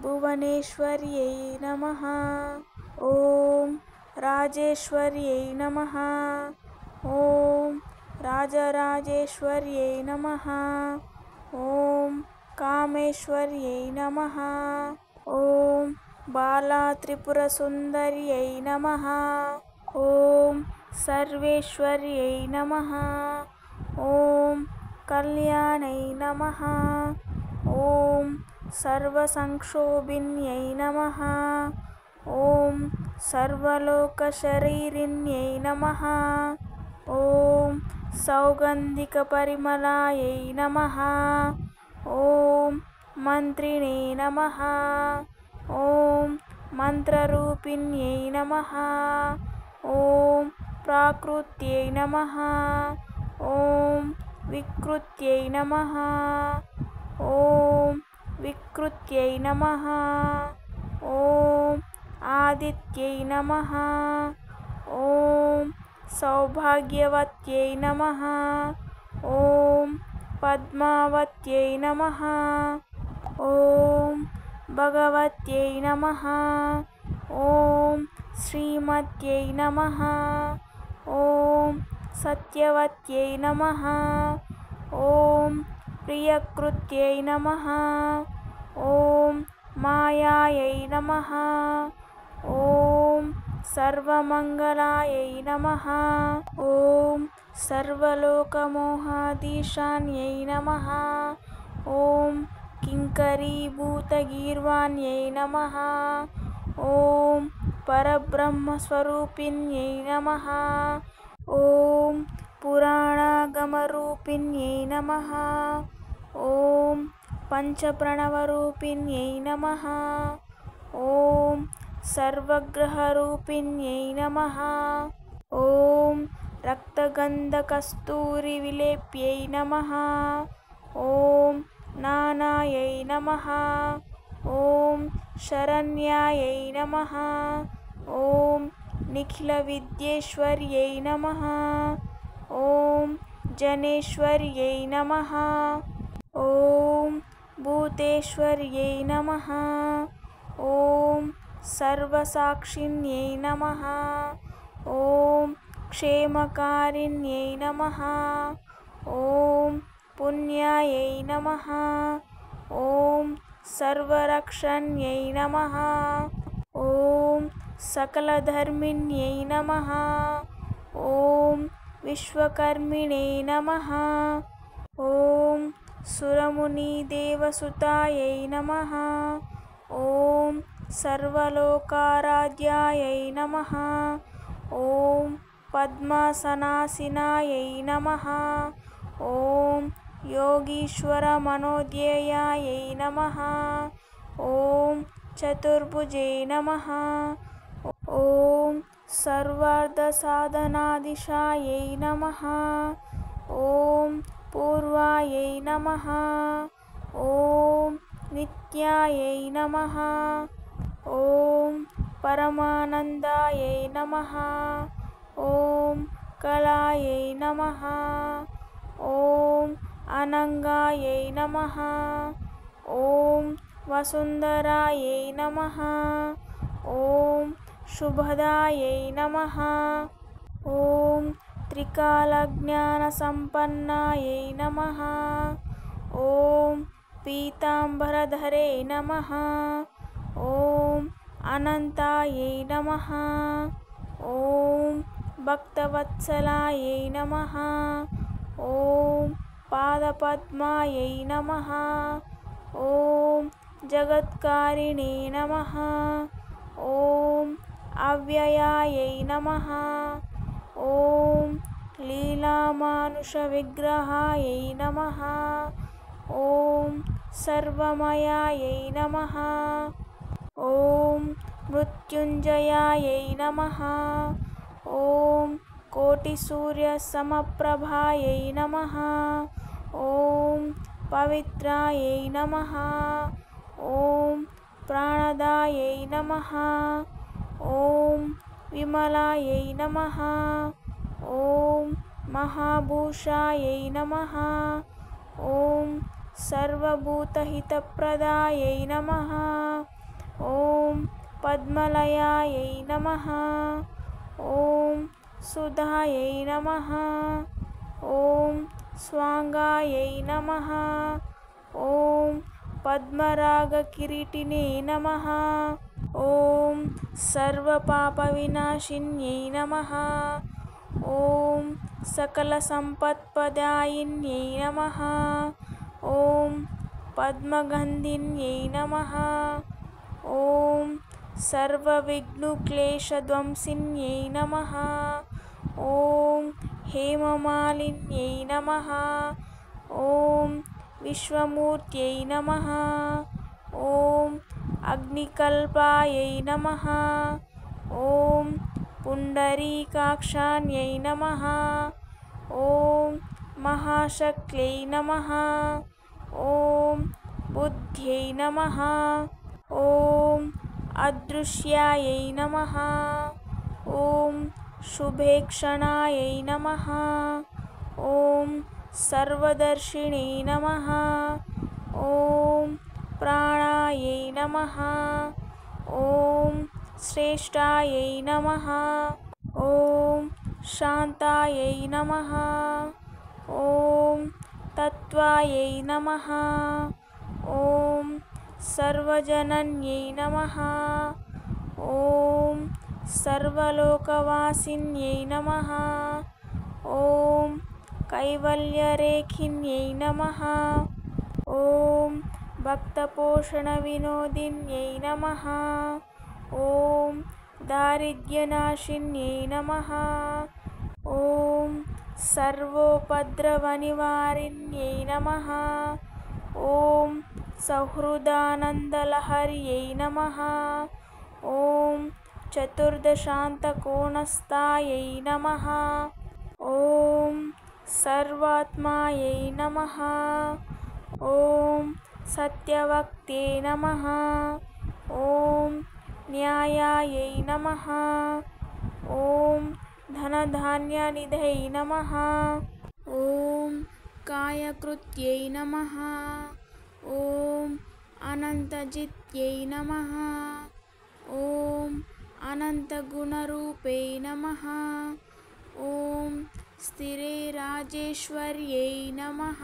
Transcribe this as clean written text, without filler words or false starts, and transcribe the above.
भुवनेश्वर्यै नमः। ॐ राजेश्वर्यै नमः। ॐ राजराजेश्वर्यै नमः। ॐ कामेश्वर्यै नमः। ॐ बालात्रिपुरसुन्दर्यै नमः। ॐ सर्वेश्वर्यै नमः। ॐ कल्याण्यै नमः। ॐ सर्वसंक्षोभिन्यै नमः। ॐ सर्वलोकशरीरिण्यै नमः। ॐ सौगन्धिकपरिमलायै नमः। ॐ मन्त्रिणे नमः। ॐ मन्त्ररूपिण्यै नमः। ॐ प्राकृत्यै नमः। ॐ विकृत्यै नमः। ॐ विकृत्यै नमः। ॐ आदित्यै नमः। ॐ सौभाग्यवत्यै नमः। ॐ पद्मावत्यै नमः। ॐ भगवत्यै नमः। ॐ श्रीमत्यै नमः। ॐ सत्यवत्यै नमः। ॐ प्रियकृत्यै नमः। ॐ मायायै नमः। ॐ सर्वमङ्गलायै नमः। ॐ सर्वलोकमोहाधीशान्यै नमः। ॐ किङ्करीभूतगीर्वाण्यै नमः। ॐ परब्रह्मस्वरूपिण्यै नमः। ॐ पुराणागमरूपिण्यै नमः। ॐ पञ्चप्रणवरूपिण्यै नमः। ॐ सर्वग्रहरूपिण्यै नमः। ॐ रक्तगन्धकस्तूरिविलेप्यै नमः। ॐ नानायै नमः। ॐ शरण्यायै नमः। ॐ निखिलविद्येश्वर्यै नमः। ॐ जनेश्वर्यै नमः। ॐ भूतेश्वर्यै नमः। ॐ सर्वसाक्षिण्यै नमः। ॐ क्षेमकारिण्यै नमः। ॐ पुण्यायै नमः। ॐ सर्वरक्षण्यै नमः। ॐ सकलधर्मिण्यै नमः। ॐ विश्वकर्मिणे नमः। ॐ सुरमुनिदेवसुतायै नमः। ॐ सर्वलोकाराध्यायै नमः। ॐ पद्मासनासीनायै नमः। ॐ योगीश्वरमनोध्येयायै नमः। ॐ चतुर्भुजे नमः। ॐ सर्वार्थसाधनाधीशायै नमः। ॐ पूर्वायै नमः। ॐ नित्यायै नमः। ॐ परमानन्दायै नमः। ॐ कलायै नमः। ॐ अनङ्गायै नमः। ॐ वसुन्धरायै नमः। ॐ शुभदायै नमः। ॐ त्रिकालज्ञानसम्पन्नायै नमः। ॐ पीताम्बरधरे नमः। ॐ अनन्तायै नमः। ॐ भक्तवत्सलायै नमः। ॐ पादपद्मायै नमः। ॐ जगत्कारिणे नमः। ॐ अव्ययायै नमः। ॐ लीलामानुषविग्रहायै नमः। ॐ सर्वमयायै नमः। ॐ मृत्युञ्जयायै नमः। ॐ कोटिसूर्यसमप्रभायै नमः। ॐ पवित्रायै नमः। ॐ प्राणदायै नमः। ॐ विमलायै नमः। ॐ महाभूषायै नमः। ॐ सर्वभूतहितप्रदायै नमः। ॐ पद्मलयायै नमः। ॐ सुधायै नमः। ॐ स्वाङ्गायै नमः। ॐ पद्मरागकिरीटिने नमः। ॐ सर्वपापविनाशिन्यै नमः। ॐ सकलसम्पत्प्रदायिन्यै नमः। ॐ पद्मगन्धिन्यै नमः। ॐ सर्वविघ्नक्लेशध्वंसिन्यै नमः। ॐ हेममालिन्यै नमः। ॐ विश्वमूर्त्यै नमः। ॐ अग्निकल्पायै नमः। ॐ पुण्डरीकाक्षायै नमः। ॐ महाशक्त्यै नमः। ॐ बुद्ध्यै नमः। ॐ अदृश्यायै नमः। ॐ शुभेक्षणायै नमः। ॐ सर्वदर्शिने नमः। ॐ प्राणायै नमः। ॐ श्रेष्ठायै नमः। ॐ शान्तायै नमः। ॐ तत्त्वायै नमः। ॐ सर्वजनन्यै नमः। ॐ सर्वलोकवासिन्यै नमः। ॐ कैवल्यरेखिन्यै नमः। ॐ भक्तपोषणविनोदिन्यै नमः। ॐ दारिद्र्यनाशिन्यै नमः। ॐ सर्वोपद्रवनिवारिण्यै नमः। ॐ सौहृदानन्दलहर्यै नमः। ॐ चतुर्दशान्तकोणस्थायै नमः। ॐ सर्वात्मायै नमः। ॐ सत्यवक्त्रे नमः। ॐ न्यायायै नमः। ॐ धनधान्यनिधये नमः। ॐ कायकृत्यै नमः। ॐ अनन्तजित्यै नमः। ॐ अनन्तगुणरूपे नमः। ॐ स्थिरे राजेश्वर्यै नमः।